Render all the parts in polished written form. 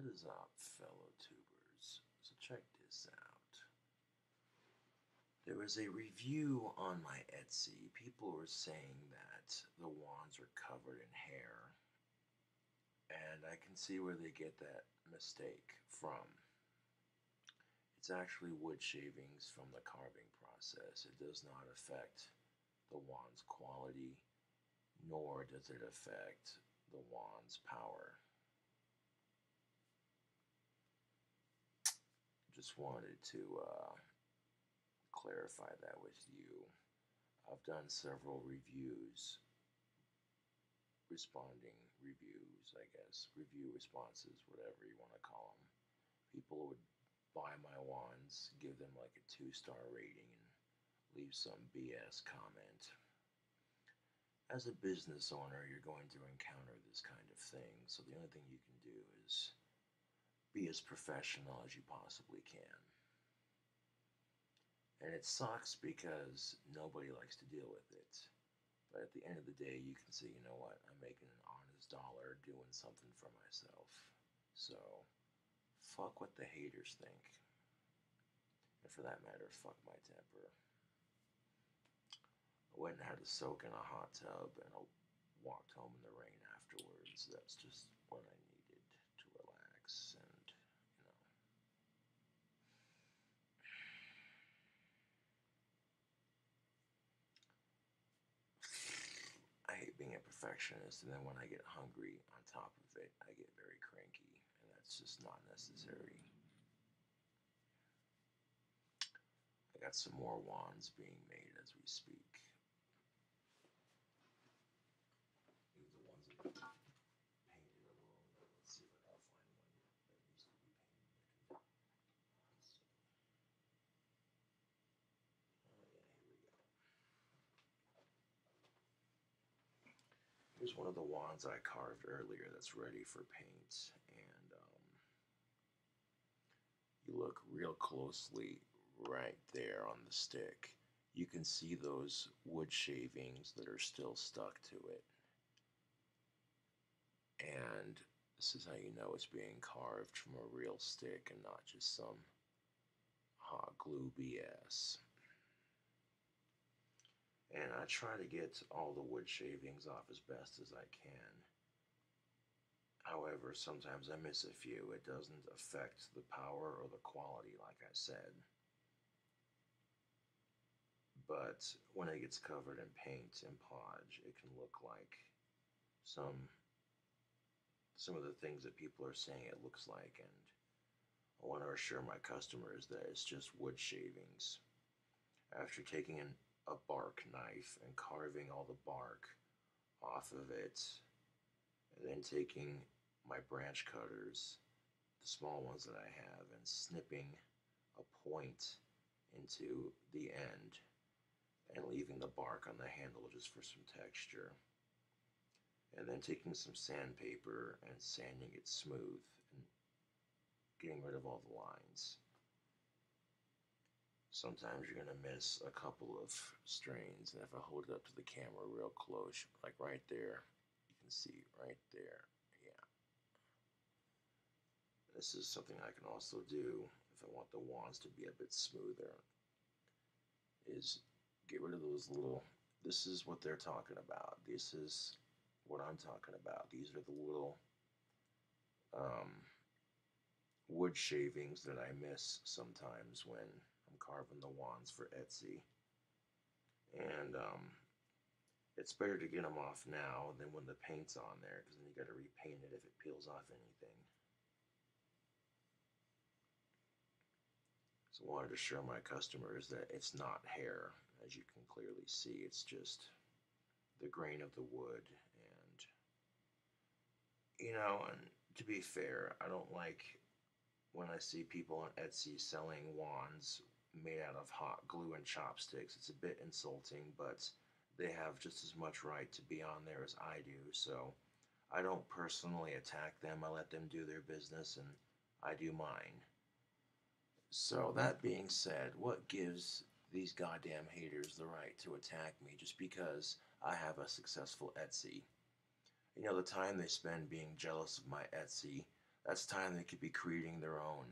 What is up, fellow tubers? So check this out. There was a review on my Etsy. People were saying that the wands are covered in hair, and I can see where they get that mistake from. It's actually wood shavings from the carving process. It does not affect the wand's quality, nor does it affect the wand's power. Just wanted to clarify that with you. I've done several responding reviews, I guess, review responses, whatever you want to call them. People would buy my wands, give them like a 2-star rating, and leave some BS comment. As a business owner, you're going to encounter this kind of thing, so the only thing you can do is be as professional as you possibly can. And it sucks because nobody likes to deal with it. But at the end of the day, you can say, you know what, I'm making an honest dollar doing something for myself. So, fuck what the haters think. And for that matter, fuck my temper. I went and had a soak in a hot tub and I walked home in the rain afterwards. That's just what I needed to relax and, you know. I hate being a perfectionist, and then when I get hungry on top of it, I get very cranky, and that's just not necessary. I got some more wands being made as we speak. These are the ones that painted a little bit. Let's see if I can find one that needs to be painted. Oh yeah, here we go. Here's one of the wands I carved earlier that's ready for paint, and you look real closely right there on the stick, you can see those wood shavings that are still stuck to it. And this is how you know it's being carved from a real stick and not just some hot glue BS. And I try to get all the wood shavings off as best as I can. However, sometimes I miss a few. It doesn't affect the power or the quality, like I said. But when it gets covered in paint and podge, it can look like some some of the things that people are saying it looks like, and I want to assure my customers that it's just wood shavings. After taking a bark knife and carving all the bark off of it, and then taking my branch cutters, the small ones that I have, and snipping a point into the end and leaving the bark on the handle just for some texture. And then taking some sandpaper and sanding it smooth and getting rid of all the lines. Sometimes you're going to miss a couple of strains, and if I hold it up to the camera real close, like right there, you can see right there, yeah. This is something I can also do if I want the wands to be a bit smoother, is get rid of those little, this is what they're talking about. This is what I'm talking about. These are the little wood shavings that I miss sometimes when I'm carving the wands for Etsy. And it's better to get them off now than when the paint's on there, because then you got to repaint it if it peels off anything. So I wanted to show my customers that it's not hair, as you can clearly see. It's just the grain of the wood. And, you know, and to be fair, I don't like when I see people on Etsy selling wands made out of hot glue and chopsticks. It's a bit insulting, but they have just as much right to be on there as I do. So I don't personally attack them. I let them do their business and I do mine. So that being said, what gives these goddamn haters the right to attack me just because I have a successful Etsy? You know, the time they spend being jealous of my Etsy, That's time they could be creating their own,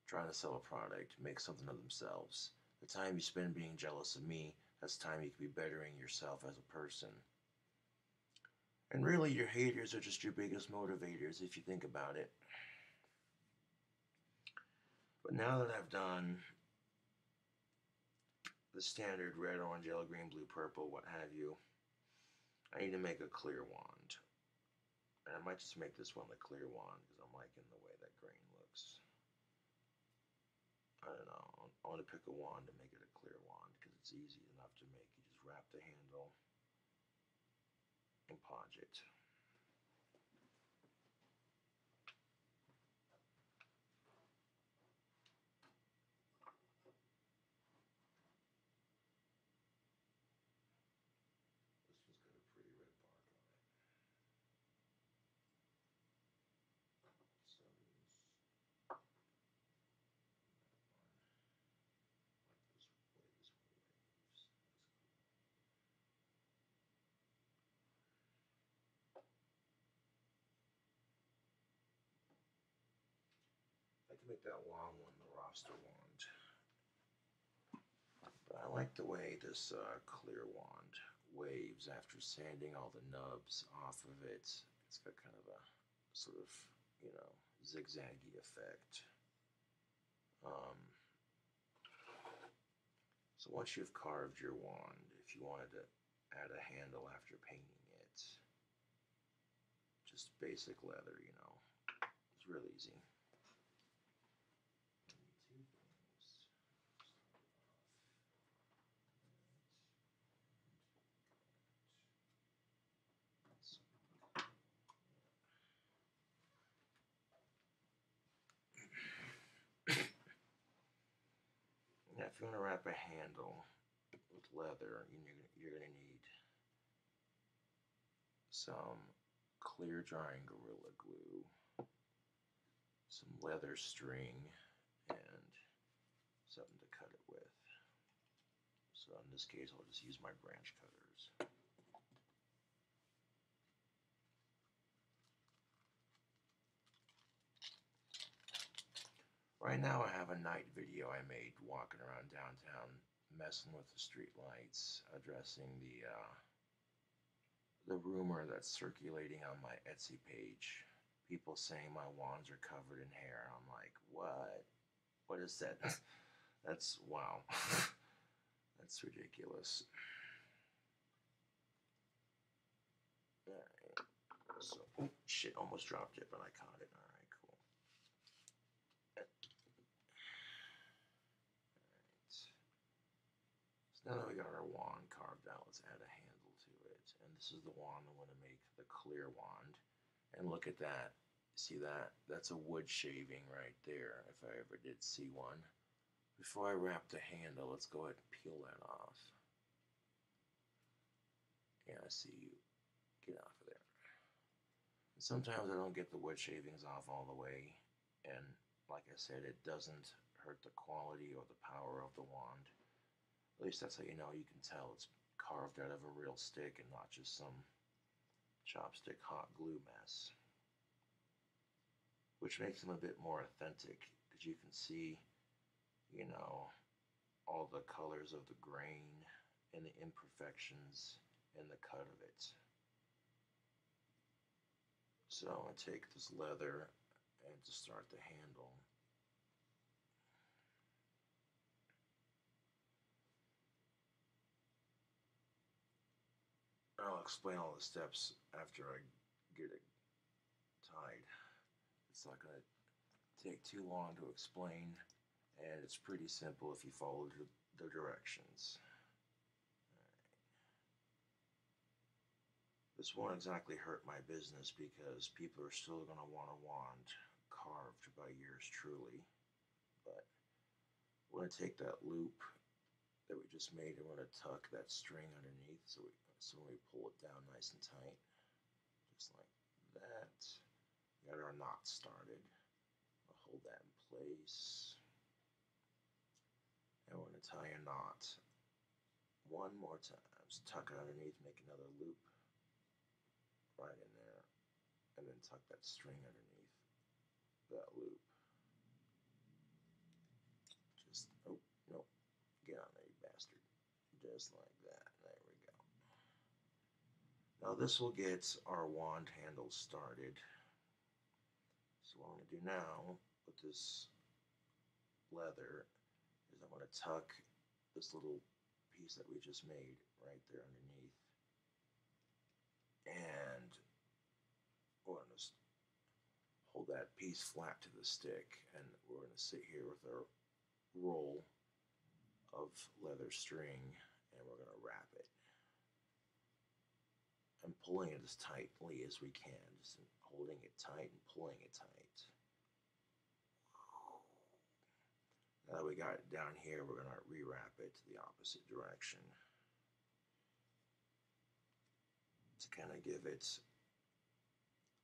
trying to sell a product, make something of themselves. The time you spend being jealous of me, that's time you could be bettering yourself as a person. And really, your haters are just your biggest motivators if you think about it. But now that I've done the standard red, orange, yellow, green, blue, purple, what have you, I need to make a clear wand. And I might just make this one the clear wand because I'm liking the way that green looks. I don't know. I want to pick a wand to make it a clear wand because it's easy enough to make. You just wrap the handle and podge it. This one's got a pretty red bark on it. Some like this way this waves. That's cool. I can make that long one the roster wand. But I like the way this clear wand waves after sanding all the nubs off of it. It's got kind of a sort of, you know, zigzaggy effect. Um, so once you've carved your wand, if you wanted to add a handle after painting it, just basic leather, you know, it's real easy. Two things. Now, if you want to wrap a handle with leather, you're going to need some clear drying Gorilla Glue, some leather string, and something to cut it with. So in this case, I'll just use my branch cutters. Right now I have a night video I made walking around downtown, messing with the street lights, addressing the rumor that's circulating on my Etsy page. People saying my wands are covered in hair. I'm like, what? What is that? That's wow. That's ridiculous. Alright. So, oh, shit, almost dropped it, but I caught it. Alright, cool. Alright. So now that we got our wand carved out, let's add a handle to it. And this is the wand I want to make the clear wand. And look at that. See that? That's a wood shaving right there, if I ever did see one. Before I wrap the handle, let's go ahead and peel that off. Yeah, I see you. Get off of there. And sometimes I don't get the wood shavings off all the way, and like I said, it doesn't hurt the quality or the power of the wand. At least that's how you know. You can tell it's carved out of a real stick and not just some chopstick hot glue mess. Which makes them a bit more authentic because you can see, you know, all the colors of the grain and the imperfections in the cut of it. So I'm going to take this leather and to start the handle. I'll explain all the steps after I get it tied. It's not going to take too long to explain, and it's pretty simple if you follow the directions. This won't exactly hurt my business because people are still going to want a wand carved by yours truly. But we're going to take that loop that we just made and we're going to tuck that string underneath so when we pull it down nice and tight, just like that. Got our knot started. I'll hold that in place. And we're going to tie a knot one more time. Just tuck it underneath, make another loop right in there, and then tuck that string underneath. Just like that. There we go. Now this will get our wand handle started. So what I'm going to do now with this leather is I'm going to tuck this little piece that we just made right there underneath. And we're going to hold that piece flat to the stick, and we're going to sit here with our roll of leather string, and we're going to wrap it. I'm pulling it as tightly as we can, just holding it tight and pulling it tight. Now that we got it down here, we're going to rewrap it to the opposite direction to kind of give it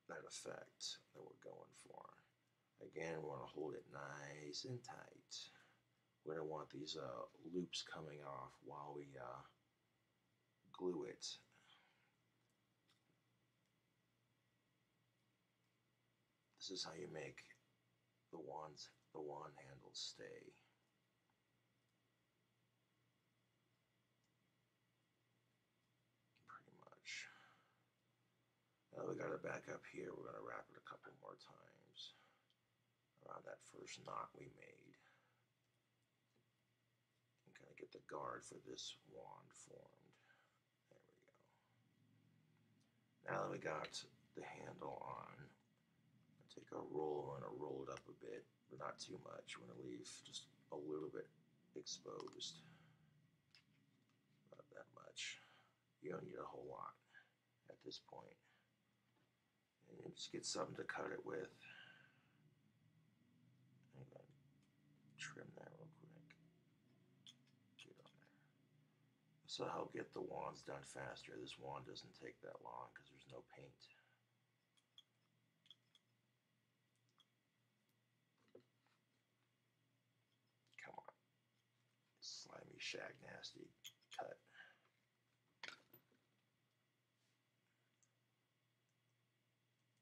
that effect that we're going for. Again, we want to hold it nice and tight. We don't want these loops coming off while we glue it. This is how you make the wand handles stay. Pretty much. Now we got it back up here. We're going to wrap it a couple more times around that first knot we made. And kind of get the guard for this wand formed. There we go. Now that we got the handle on, take our roll and roll it up a bit, but not too much. We're going to leave just a little bit exposed. Not that much. You don't need a whole lot at this point. And you just get something to cut it with. I'm going to trim that real quick. Get on there. So I'll get the wands done faster. This wand doesn't take that long because there's no paint. Come on. Slimy, shag, nasty cut.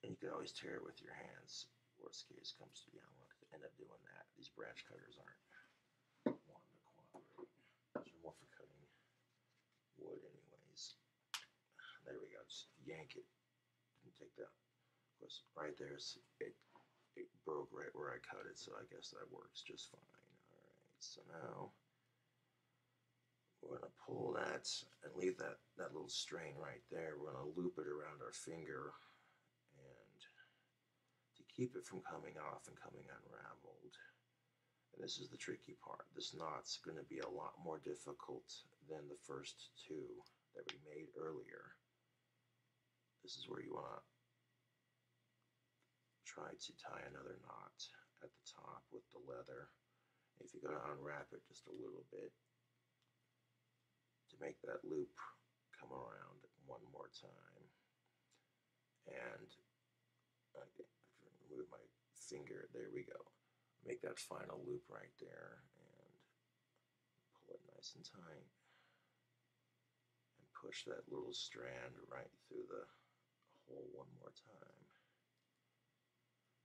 And you can always tear it with your hands. Worst case comes to be, I'm going to end up doing that. These branch cutters aren't wanting to cooperate. Those are more for cutting wood anyways. There we go. Just yank it. Didn't take that. Of course, right there, it broke right where I cut it, so I guess that works just fine. Alright, so now we're going to pull that and leave that little strain right there. We're going to loop it around our finger to keep it from coming off and coming unraveled. And this is the tricky part. This knot's going to be a lot more difficult than the first two that we made earlier. This is where you want to try to tie another knot at the top with the leather. If you go to unwrap it just a little bit to make that loop come around one more time. And remove my finger. There we go. Make that final loop right there and pull it nice and tight. And push that little strand right through the hole one more time.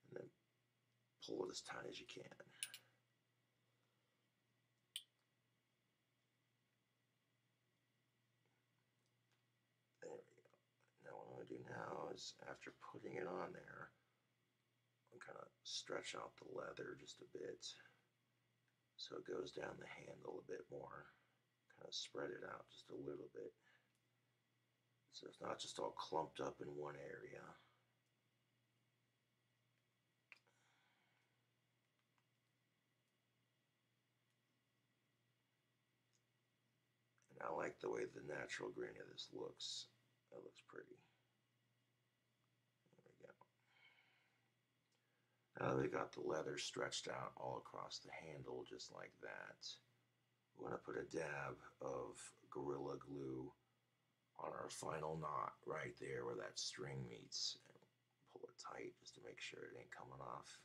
And then pull it as tight as you can. There we go. Now what I'm going to do now is, after putting it on there, I'm kind of stretch out the leather just a bit so it goes down the handle a bit more. Kind of spread it out just a little bit so it's not just all clumped up in one area. And I like the way the natural grain of this looks. That looks pretty. There we go. Now that we got the leather stretched out all across the handle just like that, we're going to put a dab of Gorilla Glue on our final knot right there where that string meets, and pull it tight just to make sure it ain't coming off.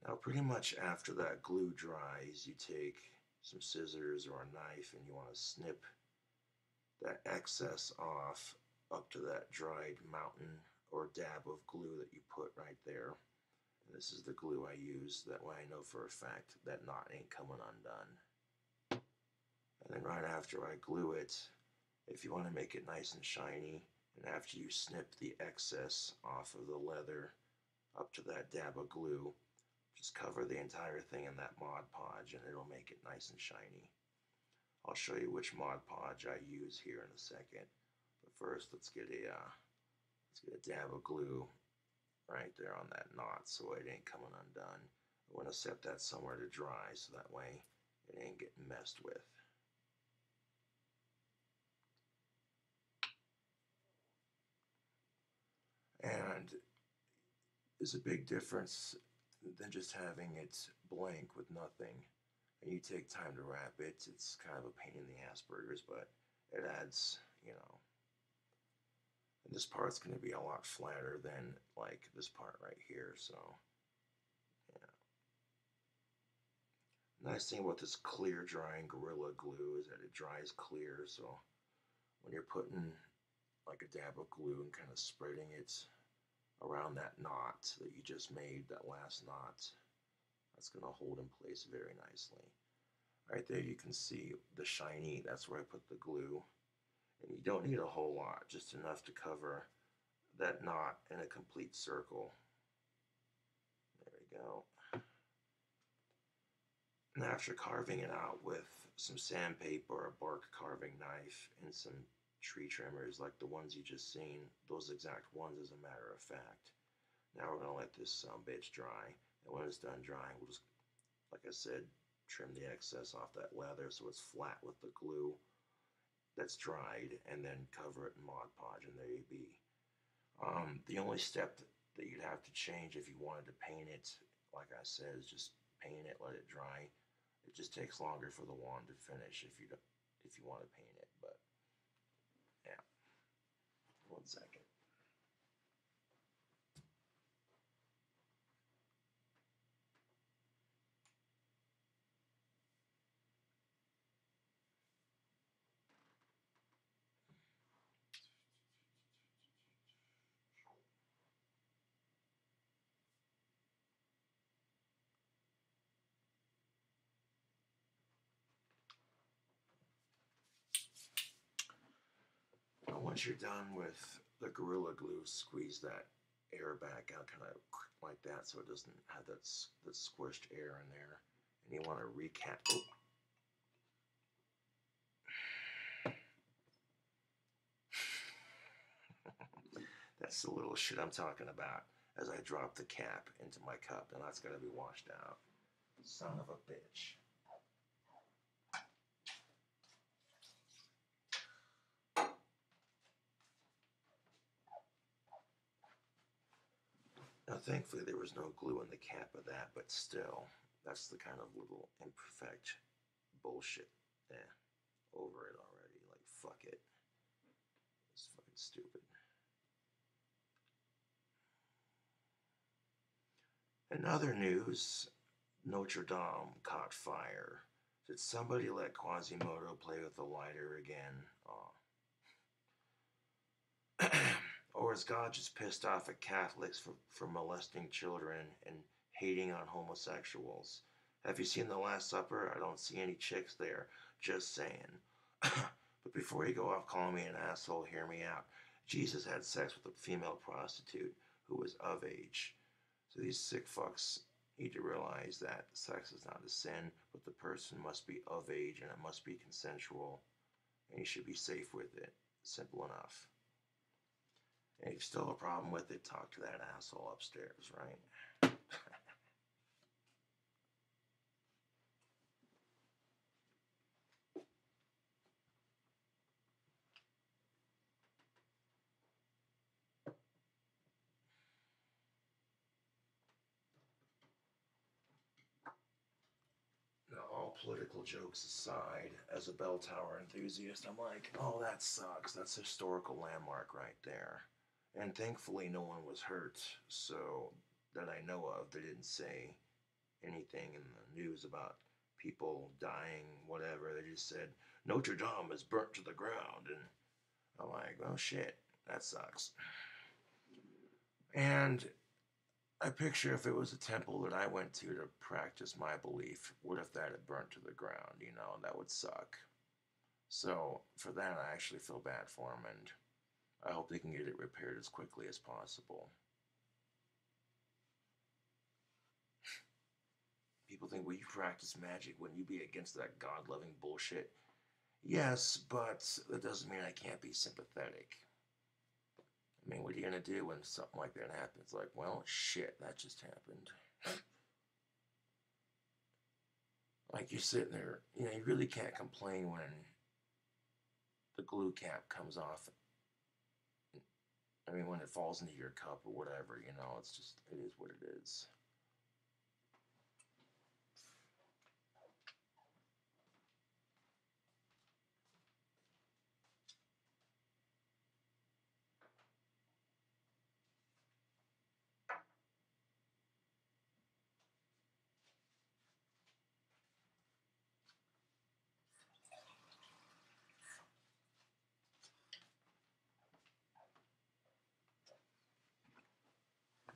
Now pretty much after that glue dries, you take some scissors or a knife and you want to snip that excess off up to that dried mountain or dab of glue that you put right there. And this is the glue I use, that way I know for a fact that knot ain't coming undone. And then right after I glue it, if you want to make it nice and shiny, and after you snip the excess off of the leather up to that dab of glue, just cover the entire thing in that Mod Podge and it'll make it nice and shiny. I'll show you which Mod Podge I use here in a second. But first, let's get a dab of glue right there on that knot so it ain't coming undone. I want to set that somewhere to dry so that way it ain't getting messed with. And there's a big difference than just having it blank with nothing. And you take time to wrap it. It's kind of a pain in the Asperger's, but it adds, and this part's going to be a lot flatter than like this part right here. So, yeah. Nice thing about this clear drying Gorilla Glue is that it dries clear. So when you're putting like a dab of glue and kind of spreading it around that knot that you just made, that last knot, that's going to hold in place very nicely. Right there you can see the shiny, that's where I put the glue. And you don't need a whole lot, just enough to cover that knot in a complete circle. There we go. And after carving it out with some sandpaper, a bark carving knife, and some tree trimmers like the ones you just seen, those exact ones as a matter of fact. Now we're going to let this bitch dry. And when it's done drying, we'll just, like I said, trim the excess off that leather so it's flat with the glue that's dried, and then cover it in Mod Podge, and there you be. The only step that you'd have to change if you wanted to paint it, like I said, is just paint it, let it dry. It just takes longer for the wand to finish if you want to paint it. But yeah, 1 second. Now, once you're done with the Gorilla Glue, squeeze that air back out, kind of like that, so it doesn't have that squished air in there. And you want to recap. Oh. That's the little shit I'm talking about as I drop the cap into my cup, and that's going to be washed out. Son of a bitch. Now, thankfully, there was no glue in the cap of that, but still, that's the kind of little imperfect bullshit. Yeah, over it already. Like, fuck it. It's fucking stupid. In other news, Notre Dame caught fire. Did somebody let Quasimodo play with the lighter again? Oh. Or is God just pissed off at Catholics for molesting children and hating on homosexuals? Have you seen The Last Supper? I don't see any chicks there. Just saying. But before you go off calling me an asshole, hear me out. Jesus had sex with a female prostitute who was of age. So these sick fucks need to realize that sex is not a sin, but the person must be of age and it must be consensual, and you should be safe with it. Simple enough. And if you still have a problem with it, talk to that asshole upstairs, right? Now, all political jokes aside, as a bell tower enthusiast, I'm like, oh, that sucks. That's a historical landmark right there. And thankfully, no one was hurt, so that I know of, they didn't say anything in the news about people dying, whatever. They just said, Notre Dame is burnt to the ground. And I'm like, oh shit, that sucks. And I picture if it was a temple that I went to practice my belief, what if that had burnt to the ground? That would suck. So for that, I actually feel bad for them, and I hope they can get it repaired as quickly as possible. People think, well, you practice magic. Wouldn't you be against that God loving bullshit? Yes, but that doesn't mean I can't be sympathetic. I mean, what are you going to do when something like that happens? Like, well, shit, that just happened. Like, you're sitting there, you really can't complain when the glue cap comes off. I mean, when it falls into your cup or whatever, it's just, it is what it is.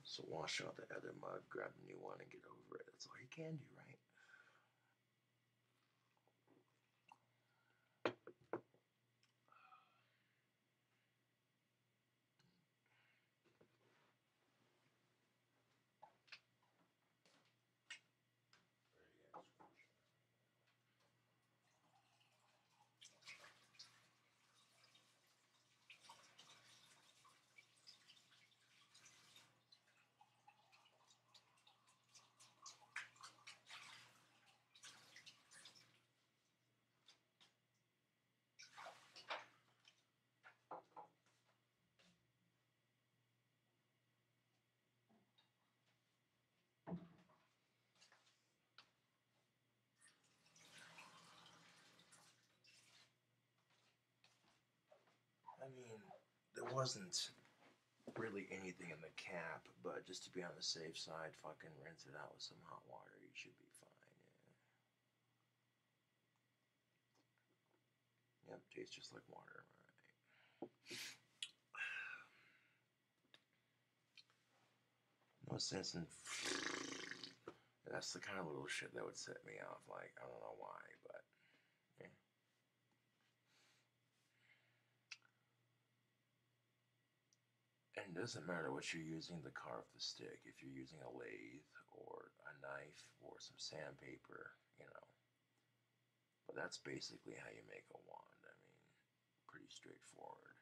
So wash out the other mug, grab a new one, and get over it. That's all you can do, right? I mean, there wasn't really anything in the cap, but just to be on the safe side, fucking rinse it out with some hot water. You should be fine. Yeah. Yep, tastes just like water. Right. No sense in. That's the kind of little shit that would set me off. Like, I don't know why, but yeah. And it doesn't matter what you're using to carve the stick. If you're using a lathe or a knife or some sandpaper. But that's basically how you make a wand. I mean, pretty straightforward.